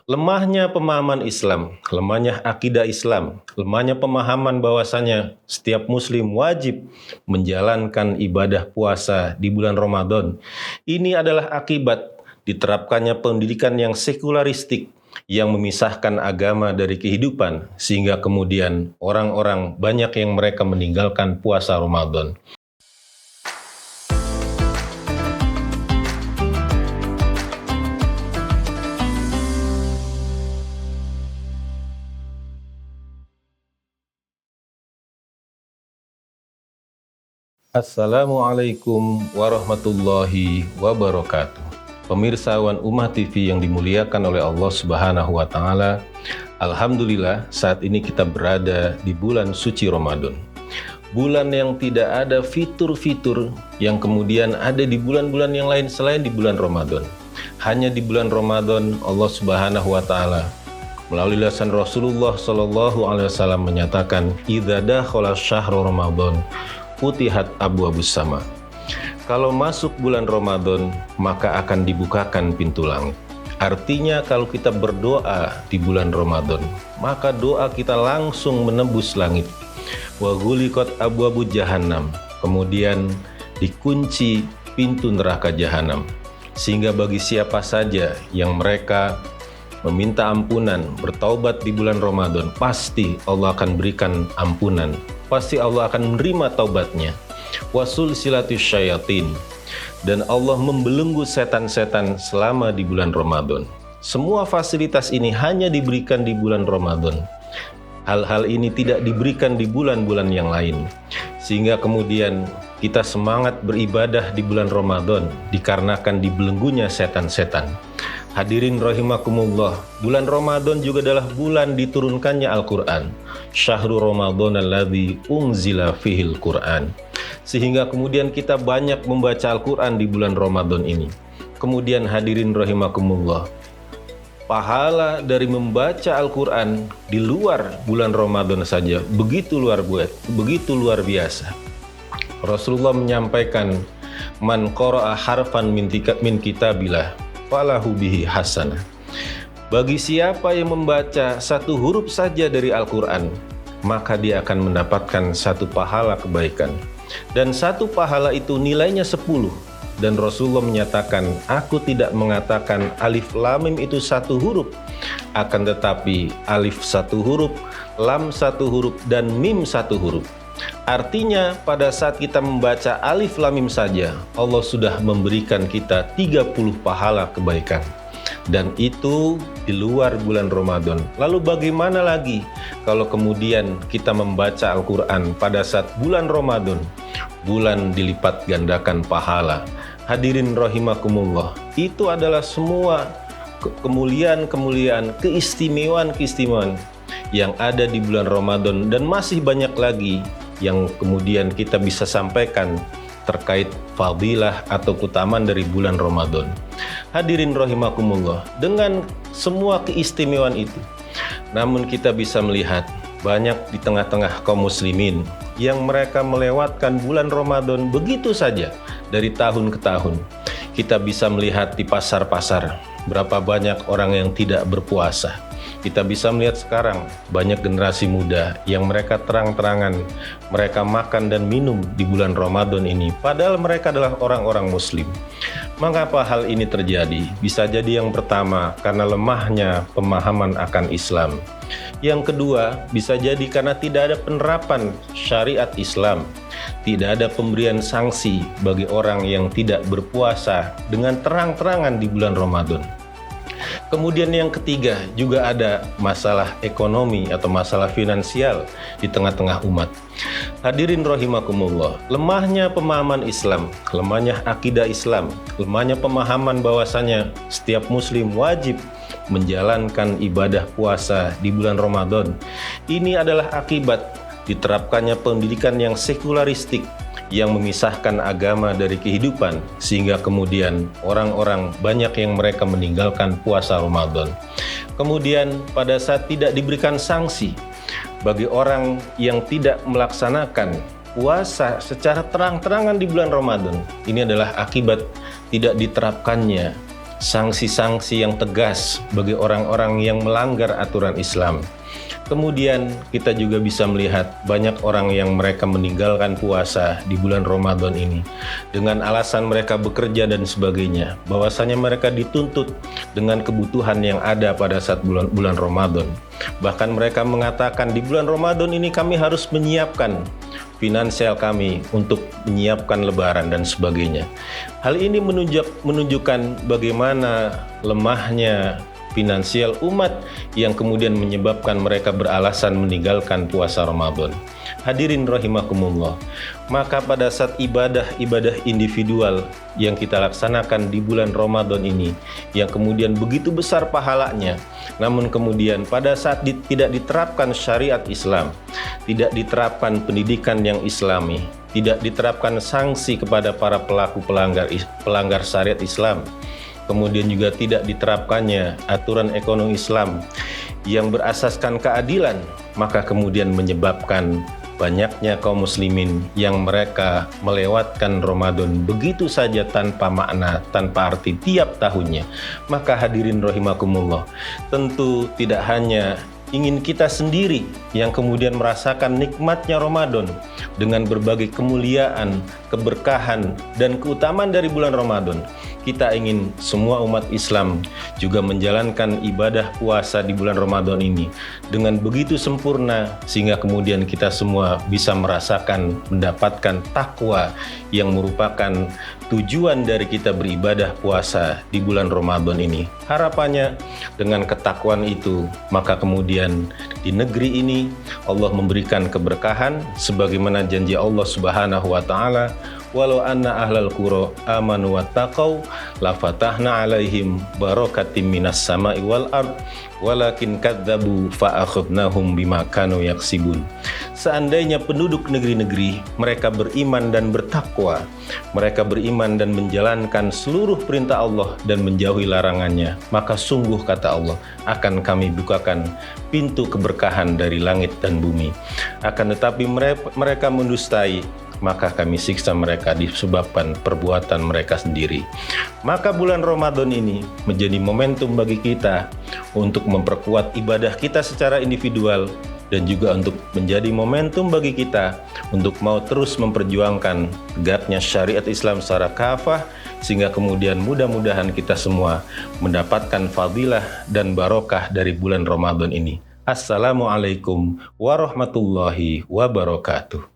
Lemahnya pemahaman Islam, lemahnya akidah Islam, lemahnya pemahaman bahwasanya setiap muslim wajib menjalankan ibadah puasa di bulan Ramadan. Ini adalah akibat diterapkannya pendidikan yang sekularistik yang memisahkan agama dari kehidupan, sehingga kemudian orang-orang banyak yang mereka meninggalkan puasa Ramadan. Assalamualaikum warahmatullahi wabarakatuh. Pemirsa Wan Ummah TV yang dimuliakan oleh Allah Subhanahu wa Ta'ala, alhamdulillah saat ini kita berada di bulan suci Ramadan. Bulan yang tidak ada fitur-fitur yang kemudian ada di bulan-bulan yang lain selain di bulan Ramadan. Hanya di bulan Ramadan Allah Subhanahu wa Ta'ala melalui lisan Rasulullah Shallallahu Alaihi Wasallam menyatakan, "Idza dakhala syahrul Ramadan futihat abwabus sama." Kalau masuk bulan Ramadan, maka akan dibukakan pintu langit. Artinya kalau kita berdoa di bulan Ramadan, maka doa kita langsung menembus langit. Wa ghuliqat abwabu jahannam. Kemudian dikunci pintu neraka jahanam. Sehingga bagi siapa saja yang mereka meminta ampunan, bertaubat di bulan Ramadan, pasti Allah akan berikan ampunan. Pasti Allah akan menerima taubatnya. Wasul silatus syayatin, dan Allah membelenggu setan-setan selama di bulan Ramadan. Semua fasilitas ini hanya diberikan di bulan Ramadan. Hal-hal ini tidak diberikan di bulan-bulan yang lain. Sehingga kemudian kita semangat beribadah di bulan Ramadan dikarenakan dibelenggunya setan-setan. Hadirin rahimakumullah, bulan Ramadan juga adalah bulan diturunkannya Al-Quran. Syahrul Ramadan alladzi unzila fihil Quran. Sehingga kemudian kita banyak membaca Al-Quran di bulan Ramadan ini. Kemudian hadirin rahimakumullah, pahala dari membaca Al-Quran di luar bulan Ramadan saja begitu luar biasa. Rasulullah menyampaikan, "Man qara'a harfan min kitabillah falahu bihi hasanah." Bagi siapa yang membaca satu huruf saja dari Al-Quran, maka dia akan mendapatkan satu pahala kebaikan. Dan satu pahala itu nilainya 10. Dan Rasulullah menyatakan, "Aku tidak mengatakan alif lam mim itu satu huruf, akan tetapi alif satu huruf, lam satu huruf, dan mim satu huruf." Artinya pada saat kita membaca alif lam mim saja, Allah sudah memberikan kita 30 pahala kebaikan. Dan itu di luar bulan Ramadan. Lalu bagaimana lagi kalau kemudian kita membaca Al-Quran pada saat bulan Ramadan, bulan dilipat gandakan pahala. Hadirin rahimakumullah, itu adalah semua kemuliaan-kemuliaan, keistimewaan-keistimewaan yang ada di bulan Ramadan, dan masih banyak lagi yang kemudian kita bisa sampaikan terkait fadilah atau keutamaan dari bulan Ramadan. Hadirin rahimakumullah, dengan semua keistimewaan itu, namun kita bisa melihat banyak di tengah-tengah kaum muslimin yang mereka melewatkan bulan Ramadan begitu saja dari tahun ke tahun. Kita bisa melihat di pasar-pasar berapa banyak orang yang tidak berpuasa. Kita bisa melihat sekarang banyak generasi muda yang mereka terang-terangan mereka makan dan minum di bulan Ramadan ini, padahal mereka adalah orang-orang muslim. Mengapa hal ini terjadi? Bisa jadi yang pertama karena lemahnya pemahaman akan Islam. Yang kedua, bisa jadi karena tidak ada penerapan syariat Islam. Tidak ada pemberian sanksi bagi orang yang tidak berpuasa dengan terang-terangan di bulan Ramadan. Kemudian yang ketiga, juga ada masalah ekonomi atau masalah finansial di tengah-tengah umat. Hadirin rahimakumullah, lemahnya pemahaman Islam, lemahnya akidah Islam, lemahnya pemahaman bahwasanya setiap muslim wajib menjalankan ibadah puasa di bulan Ramadan. Ini adalah akibat diterapkannya pendidikan yang sekularistik yang memisahkan agama dari kehidupan, sehingga kemudian orang-orang banyak yang mereka meninggalkan puasa Ramadan. Kemudian pada saat tidak diberikan sanksi bagi orang yang tidak melaksanakan puasa secara terang-terangan di bulan Ramadan, ini adalah akibat tidak diterapkannya sanksi-sanksi yang tegas bagi orang-orang yang melanggar aturan Islam. Kemudian kita juga bisa melihat banyak orang yang mereka meninggalkan puasa di bulan Ramadan ini dengan alasan mereka bekerja dan sebagainya, bahwasanya mereka dituntut dengan kebutuhan yang ada pada saat bulan Ramadan. Bahkan mereka mengatakan di bulan Ramadan ini kami harus menyiapkan finansial kami untuk menyiapkan lebaran dan sebagainya. Hal ini menunjukkan bagaimana lemahnya finansial umat yang kemudian menyebabkan mereka beralasan meninggalkan puasa Ramadan. Hadirin rahimakumullah, maka pada saat ibadah individual yang kita laksanakan di bulan Ramadan ini, yang kemudian begitu besar pahalanya, namun kemudian pada saat tidak diterapkan syariat Islam, tidak diterapkan pendidikan yang islami, tidak diterapkan sanksi kepada para pelaku pelanggar syariat Islam, kemudian juga tidak diterapkannya aturan ekonomi Islam yang berasaskan keadilan, maka kemudian menyebabkan banyaknya kaum muslimin yang mereka melewatkan Ramadan begitu saja tanpa makna, tanpa arti tiap tahunnya. Maka hadirin rahimakumullah, tentu tidak hanya ingin kita sendiri yang kemudian merasakan nikmatnya Ramadan dengan berbagai kemuliaan, keberkahan, dan keutamaan dari bulan Ramadan. Kita ingin semua umat Islam juga menjalankan ibadah puasa di bulan Ramadan ini dengan begitu sempurna, sehingga kemudian kita semua bisa merasakan, mendapatkan takwa yang merupakan tujuan dari kita beribadah puasa di bulan Ramadan ini. Harapannya dengan ketakwaan itu, maka kemudian di negeri ini Allah memberikan keberkahan sebagaimana janji Allah Subhanahu wa taala, walau anna ahlal qura amanu wattaqau la fatahna alaihim barakatim minas sama'i wal ard walakin kadzabu fa akhadnahum bima kanu yaksibun. Seandainya penduduk negeri-negeri mereka beriman dan bertakwa, mereka beriman dan menjalankan seluruh perintah Allah dan menjauhi larangannya, maka sungguh kata Allah akan kami bukakan pintu keberkahan dari langit dan bumi. Akan tetapi mereka mendustai, maka kami siksa mereka disebabkan perbuatan mereka sendiri. Maka bulan Ramadan ini menjadi momentum bagi kita untuk memperkuat ibadah kita secara individual, dan juga untuk menjadi momentum bagi kita untuk mau terus memperjuangkan tegaknya syariat Islam secara kafah, sehingga kemudian mudah-mudahan kita semua mendapatkan fadilah dan barokah dari bulan Ramadan ini. Assalamualaikum warahmatullahi wabarakatuh.